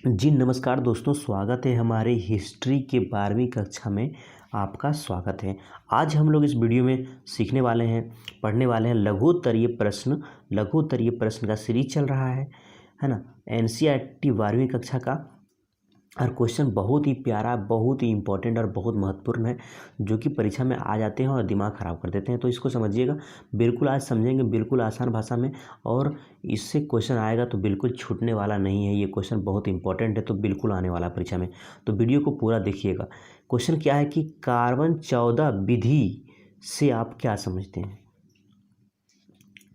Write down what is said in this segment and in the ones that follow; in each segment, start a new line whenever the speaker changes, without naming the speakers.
जी नमस्कार दोस्तों, स्वागत है हमारे हिस्ट्री के 12वीं कक्षा में। आपका स्वागत है। आज हम लोग इस वीडियो में सीखने वाले हैं, पढ़ने वाले हैं लघुत्तरीय प्रश्न का सीरीज चल रहा है ना। एनसीईआरटी 12वीं कक्षा का और क्वेश्चन बहुत ही प्यारा, बहुत ही इंपॉर्टेंट और बहुत महत्वपूर्ण है, जो कि परीक्षा में आ जाते हैं और दिमाग ख़राब कर देते हैं। तो इसको समझिएगा, बिल्कुल आज समझेंगे, बिल्कुल आसान भाषा में, और इससे क्वेश्चन आएगा तो बिल्कुल छूटने वाला नहीं है। ये क्वेश्चन बहुत इंपॉर्टेंट है, तो बिल्कुल आने वाला परीक्षा में। तो वीडियो को पूरा देखिएगा। क्वेश्चन क्या है कि कार्बन 14 विधि से आप क्या समझते हैं।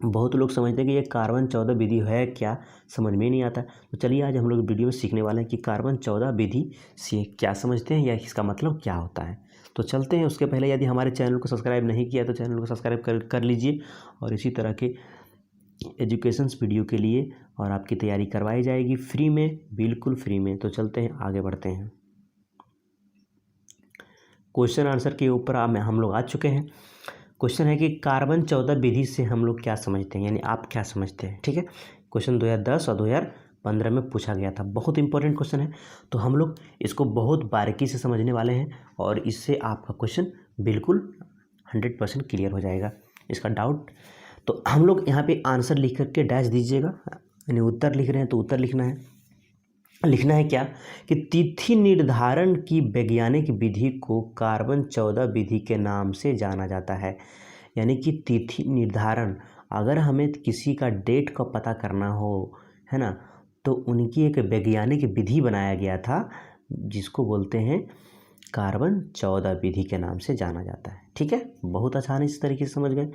बहुत लोग समझते हैं कि ये कार्बन 14 विधि है क्या, समझ में नहीं आता। तो चलिए आज हम लोग वीडियो में सीखने वाले हैं कि कार्बन 14 विधि से क्या समझते हैं या इसका मतलब क्या होता है। तो चलते हैं। उसके पहले यदि हमारे चैनल को सब्सक्राइब नहीं किया तो चैनल को सब्सक्राइब कर लीजिए, और इसी तरह के एजुकेशन्स वीडियो के लिए और आपकी तैयारी करवाई जाएगी फ्री में, बिल्कुल फ्री में। तो चलते हैं, आगे बढ़ते हैं। क्वेश्चन आंसर के ऊपर हम लोग आ चुके हैं। क्वेश्चन है कि कार्बन 14 विधि से हम लोग क्या समझते हैं, यानी आप क्या समझते हैं। ठीक है, क्वेश्चन 2010 और 2015 में पूछा गया था। बहुत इंपॉर्टेंट क्वेश्चन है, तो हम लोग इसको बहुत बारीकी से समझने वाले हैं, और इससे आपका क्वेश्चन बिल्कुल 100% क्लियर हो जाएगा, इसका डाउट। तो हम लोग यहाँ पे आंसर लिख करके डैश दीजिएगा, यानी उत्तर लिख रहे हैं तो उत्तर लिखना है क्या कि तिथि निर्धारण की वैज्ञानिक विधि को कार्बन 14 विधि के नाम से जाना जाता है। यानी कि तिथि निर्धारण, अगर हमें किसी का डेट का पता करना हो, है ना, तो उनकी एक वैज्ञानिक विधि बनाया गया था, जिसको बोलते हैं कार्बन 14 विधि के नाम से जाना जाता है। ठीक है, बहुत आसानी से तरीके से समझ गए।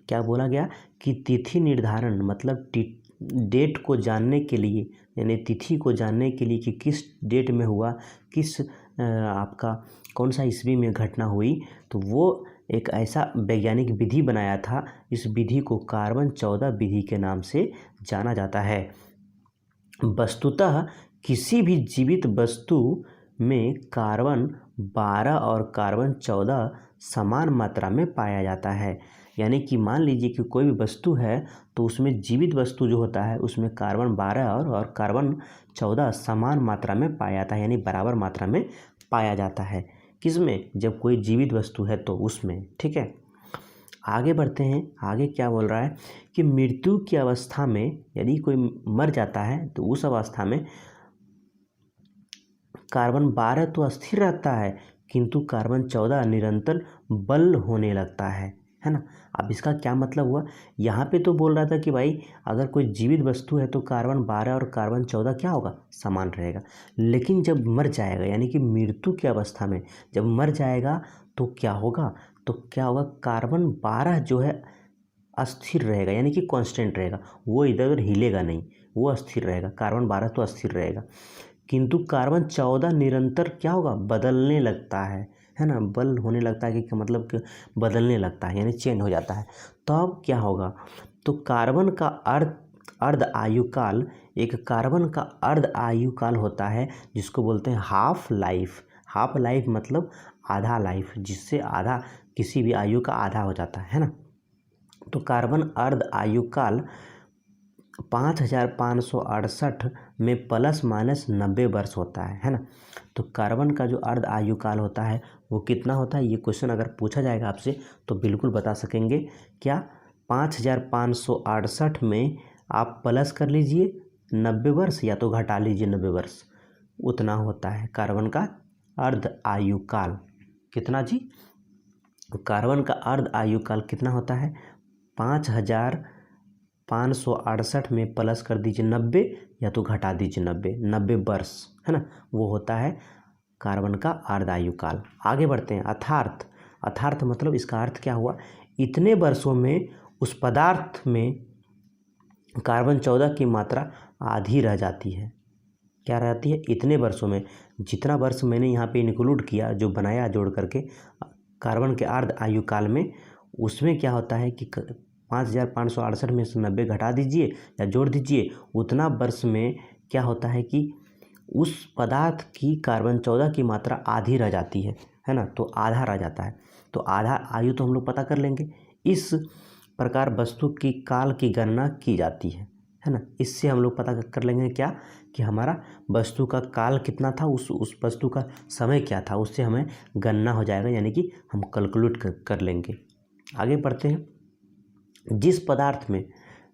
क्या बोला गया कि तिथि निर्धारण मतलब डेट को जानने के लिए, यानी तिथि को जानने के लिए कि किस डेट में हुआ, किस आपका कौन सा ईस्वी में घटना हुई, तो वो एक ऐसा वैज्ञानिक विधि बनाया था। इस विधि को कार्बन 14 विधि के नाम से जाना जाता है। वस्तुतः किसी भी जीवित वस्तु में कार्बन 12 और कार्बन 14 समान मात्रा में पाया जाता है। यानी कि मान लीजिए कि कोई भी वस्तु है, तो उसमें जीवित वस्तु जो होता है उसमें कार्बन 12 और कार्बन 14 समान मात्रा में पाया जाता है, यानी बराबर मात्रा में पाया जाता है। किसमें? जब कोई जीवित वस्तु है तो उसमें। ठीक है, आगे बढ़ते हैं। आगे क्या बोल रहा है कि मृत्यु की अवस्था में यदि कोई मर जाता है तो उस अवस्था में कार्बन 12 तो अस्थिर रहता है, किंतु कार्बन 14 निरंतर बल होने लगता है ना। अब इसका क्या मतलब हुआ, यहाँ पे तो बोल रहा था कि भाई अगर कोई जीवित वस्तु है तो कार्बन 12 और कार्बन 14 क्या होगा, समान रहेगा। लेकिन जब मर जाएगा, यानी कि मृत्यु की अवस्था में जब मर जाएगा तो क्या होगा, कार्बन 12 जो है अस्थिर रहेगा, यानी कि कांस्टेंट रहेगा, वो इधर उधर हिलेगा नहीं, वो अस्थिर रहेगा। कार्बन 12 तो अस्थिर रहेगा, किंतु कार्बन 14 निरंतर क्या होगा, बदलने लगता है ना। बल होने लगता है कि मतलब कि बदलने लगता है, यानी चेंज हो जाता है। तो अब क्या होगा, तो कार्बन का अर्ध आयुकाल, एक कार्बन का अर्ध आयुकाल होता है जिसको बोलते हैं हाफ लाइफ। हाफ लाइफ मतलब आधा लाइफ, जिससे आधा किसी भी आयु का आधा हो जाता है ना। तो कार्बन अर्ध आयुकाल 5568 में प्लस माइनस 90 वर्ष होता है ना। तो कार्बन का जो अर्ध आयुकाल होता है वो कितना होता है, ये क्वेश्चन अगर पूछा जाएगा आपसे तो बिल्कुल बता सकेंगे। क्या 5568 में आप प्लस कर लीजिए 90 वर्ष, या तो घटा लीजिए 90 वर्ष, उतना होता है कार्बन का अर्ध आयुकाल। कितना जी, कार्बन का अर्ध आयुकाल कितना होता है, 5568 में प्लस कर दीजिए 90, या तो घटा दीजिए 90 वर्ष, है ना, वो होता है कार्बन का अर्ध आयुकाल। आगे बढ़ते हैं। अर्थार्थ मतलब इसका अर्थ क्या हुआ, इतने वर्षों में उस पदार्थ में कार्बन 14 की मात्रा आधी रह जाती है। क्या रहती है, इतने वर्षों में, जितना वर्ष मैंने यहाँ पे इंक्लूड किया, जो बनाया जोड़ करके कार्बन के अर्ध आयुकाल में, उसमें क्या होता है कि 5568 में से 90 घटा दीजिए या जोड़ दीजिए, उतना वर्ष में क्या होता है कि उस पदार्थ की कार्बन 14 की मात्रा आधी रह जाती है ना। तो आधा रह जाता है, तो आधा आयु तो हम लोग पता कर लेंगे। इस प्रकार वस्तु की काल की गणना की जाती है। है ना। इससे हम लोग पता कर लेंगे क्या कि हमारा वस्तु का काल कितना था, उस वस्तु का समय क्या था, उससे हमें गणना हो जाएगा, यानी कि हम कैलकुलेट कर लेंगे। आगे बढ़ते हैं। जिस पदार्थ में,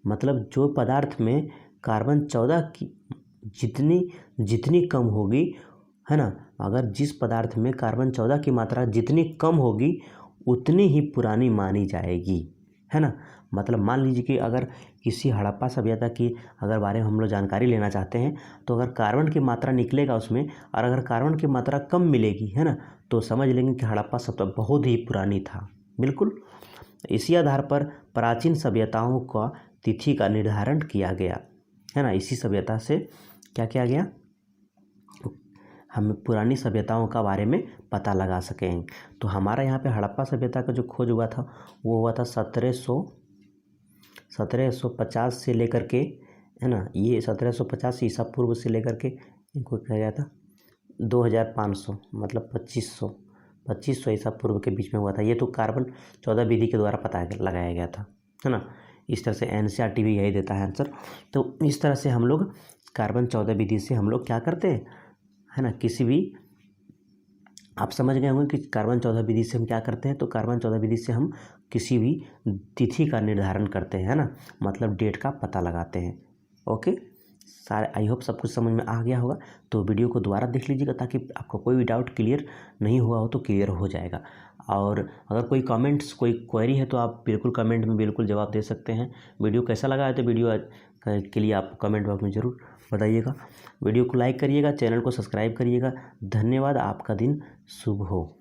मतलब जो पदार्थ में कार्बन 14 की जितनी कम होगी, है ना, अगर जिस पदार्थ में कार्बन 14 की मात्रा जितनी कम होगी उतनी ही पुरानी मानी जाएगी, है ना। मतलब मान लीजिए कि अगर किसी हड़प्पा सभ्यता की अगर बारे में हम लोग जानकारी लेना चाहते हैं, तो अगर कार्बन की मात्रा निकलेगा उसमें, और अगर कार्बन की मात्रा कम मिलेगी, है ना, तो समझ लेंगे कि हड़प्पा सभ्यता बहुत ही पुरानी था। बिल्कुल इसी आधार पर प्राचीन सभ्यताओं का तिथि का निर्धारण किया गया, है ना। इसी सभ्यता से क्या किया गया, हम पुरानी सभ्यताओं का बारे में पता लगा सकें। तो हमारा यहाँ पे हड़प्पा सभ्यता का जो खोज हुआ था वो हुआ था 1750 से लेकर के, है ना, ये 1750 ईसा पूर्व से लेकर के इनको कहा गया था 2500, मतलब 2500 ईसा पूर्व के बीच में हुआ था। ये तो कार्बन 14 विधि के द्वारा पता लगाया गया था, है ना। इस तरह से एनसीईआरटी भी यही देता है आंसर। तो इस तरह से हम लोग कार्बन 14 विधि से हम लोग क्या करते हैं, है ना, किसी भी, आप समझ गए होंगे कि कार्बन 14 विधि से हम क्या करते हैं। तो कार्बन 14 विधि से हम किसी भी तिथि का निर्धारण करते हैं, है ना, मतलब डेट का पता लगाते हैं। ओके, सारे आई होप सब कुछ समझ में आ गया होगा। तो वीडियो को दोबारा देख लीजिएगा ताकि आपको कोई भी डाउट क्लियर नहीं हुआ हो तो क्लियर हो जाएगा। और अगर कोई कमेंट्स, कोई क्वेरी है तो आप बिल्कुल कमेंट में बिल्कुल जवाब दे सकते हैं। वीडियो कैसा लगा है तो वीडियो के लिए आप कमेंट बॉक्स में ज़रूर बताइएगा। वीडियो को लाइक करिएगा, चैनल को सब्सक्राइब करिएगा। धन्यवाद, आपका दिन शुभ हो।